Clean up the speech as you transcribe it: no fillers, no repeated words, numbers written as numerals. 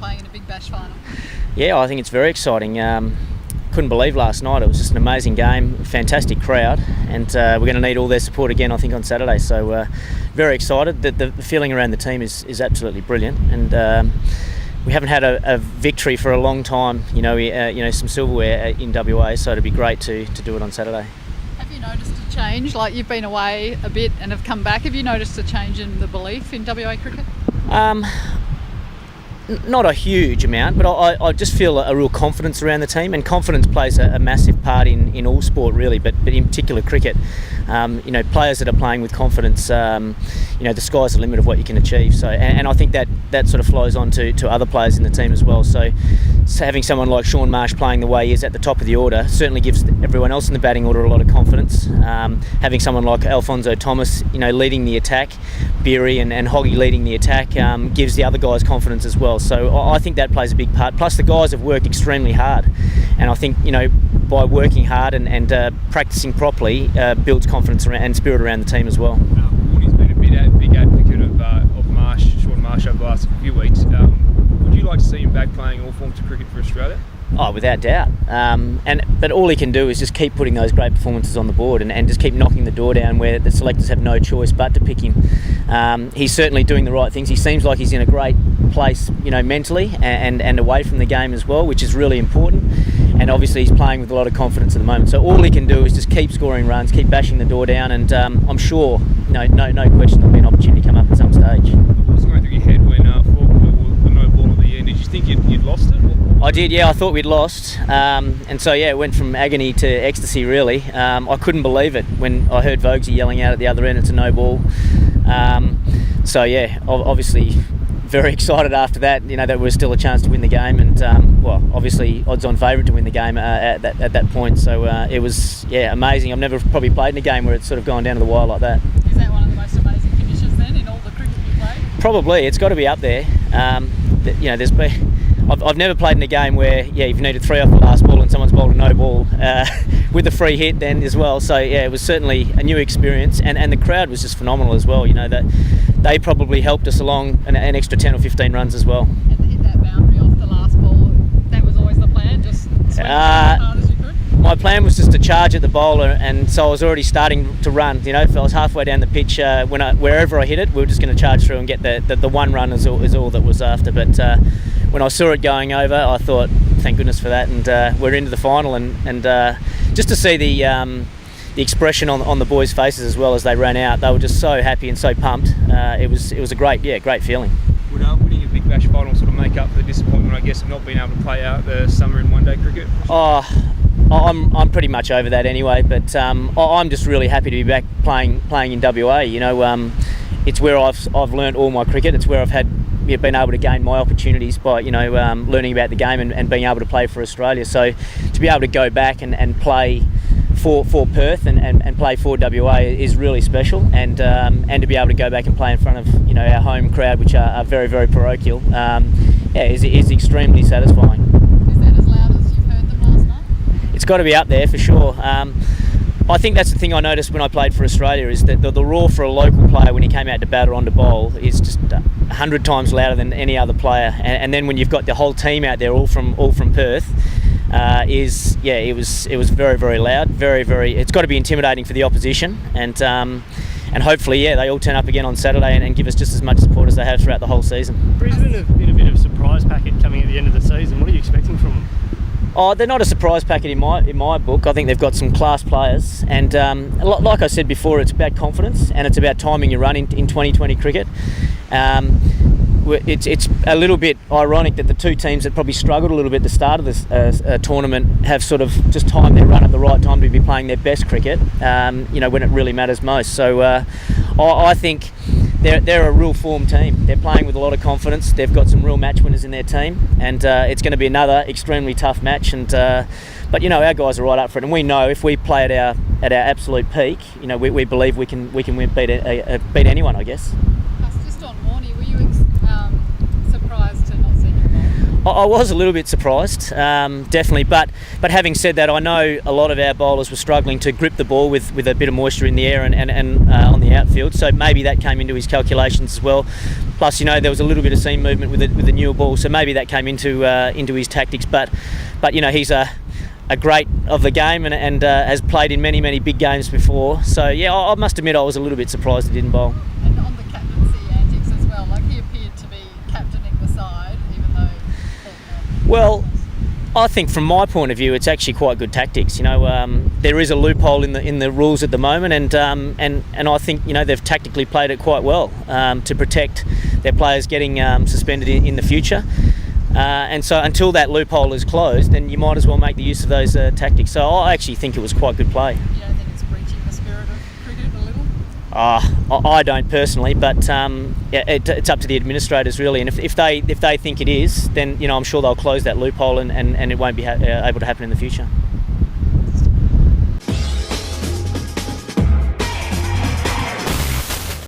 playing in a Big Bash final? Yeah, I think it's very exciting. Couldn't believe last night. It was just an amazing game, fantastic crowd, and we're going to need all their support again, I think, on Saturday. So very excited. The feeling around the team is absolutely brilliant, and we haven't had a victory for a long time. Some silverware in WA, so it'd be great to do it on Saturday. Have you noticed a change? Like, you've been away a bit and have come back. Have you noticed a change in the belief in WA cricket? Not a huge amount, but I just feel a real confidence around the team, and confidence plays a massive part in all sport really, but in particular cricket. Players that are playing with confidence, the sky's the limit of what you can achieve. So, and I think that sort of flows on to other players in the team as well. So having someone like Shaun Marsh playing the way he is at the top of the order certainly gives everyone else in the batting order a lot of confidence. Having someone like Alfonso Thomas, leading the attack, Beery and Hoggy leading the attack, gives the other guys confidence as well. So I think that plays a big part. Plus the guys have worked extremely hard, and I think by working hard and practicing properly builds confidence and spirit around the team as well. Warnie's been a big advocate of Shaun Marsh over the last few weeks. Would you like to see him back playing all forms of cricket for Australia? Oh, without doubt. But all he can do is just keep putting those great performances on the board and just keep knocking the door down where the selectors have no choice but to pick him. He's certainly doing the right things. He seems like he's in a great place, mentally and away from the game as well, which is really important. And obviously he's playing with a lot of confidence at the moment. So all he can do is just keep scoring runs, keep bashing the door down, and I'm sure, no question, there'll be an opportunity to come up at some stage. What was going through your head when the no ball at the end? Did you think you'd lost it? I did, yeah. I thought we'd lost, and so it went from agony to ecstasy really. I couldn't believe it when I heard Vogesy yelling out at the other end, it's a no ball. Obviously very excited after that, that there was still a chance to win the game, and obviously odds-on favourite to win the game at that point. So it was amazing. I've never probably played in a game where it's sort of gone down to the wire like that. Is that one of the most amazing finishes then in all the cricket you played? Probably, it's got to be up there. There's been. I've never played in a game where you've needed 3 off the last ball and someone's bowled a no ball with a free hit then as well. So it was certainly a new experience, and the crowd was just phenomenal as well. That they probably helped us along an extra 10 or 15 runs as well. And to hit that boundary off the last ball, that was always the plan, just swing as hard as you could? My plan was just to charge at the bowler, and so I was already starting to run. If I was halfway down the pitch, wherever I hit it, we were just going to charge through and get the one run is all that was after. But when I saw it going over, I thought, thank goodness for that, and we're into the final, and just to see the expression on the boys' faces as well as they ran out, they were just so happy and so pumped. It was a great feeling. Would winning a Big Bash final sort of make up for the disappointment, I guess, of not being able to play out the summer in one-day cricket? I'm pretty much over that anyway, but I'm just really happy to be back playing in WA. It's where I've learnt all my cricket. It's where I've been able to gain my opportunities by learning about the game and being able to play for Australia. So to be able to go back and play for Perth and play for WA is really special, and to be able to go back and play in front of our home crowd, which are very, very parochial, is extremely satisfying. Is that as loud as you've heard them last night? It's got to be up there for sure. I think that's the thing I noticed when I played for Australia, is that the roar for a local player when he came out to bat or on to bowl is just 100 times louder than any other player. And then when you've got the whole team out there, all from Perth, it was very, very loud, very, very. It's got to be intimidating for the opposition, and hopefully, they all turn up again on Saturday and give us just as much support as they have throughout the whole season. Brisbane have been a bit of a surprise packet coming at the end of the season. What are you expecting from them? Oh, they're not a surprise packet in my book. I think they've got some class players, and like I said before, it's about confidence and it's about timing your run in 2020 cricket. It's a little bit ironic that the two teams that probably struggled a little bit at the start of this tournament have sort of just timed their run at the right time to be playing their best cricket, when it really matters most. So I think they're a real form team. They're playing with a lot of confidence. They've got some real match winners in their team, and it's going to be another extremely tough match. But our guys are right up for it, and we know if we play at our absolute peak, we believe we can beat anyone, I guess. Just on Warnie, were you surprised to not see him I was a little bit surprised, definitely. But having said that, I know a lot of our bowlers were struggling to grip the ball with a bit of moisture in the air and on the outfield. So maybe that came into his calculations as well. Plus, there was a little bit of seam movement with the newer ball, so maybe that came into his tactics. But he's a great of the game and has played in many big games before. So yeah, I must admit I was a little bit surprised he didn't bowl. And on the captaincy antics as well, like he appeared to be captaining the side, even though. Well, I think from my point of view, it's actually quite good tactics. There is a loophole in the rules at the moment, and I think they've tactically played it quite well to protect their players getting suspended in the future. And so until that loophole is closed, then you might as well make the use of those tactics. So I actually think it was quite good play. You don't think it's breaching the spirit of cricket a little? I don't personally, but it's up to the administrators really. And if they think it is, then I'm sure they'll close that loophole and it won't be able to happen in the future.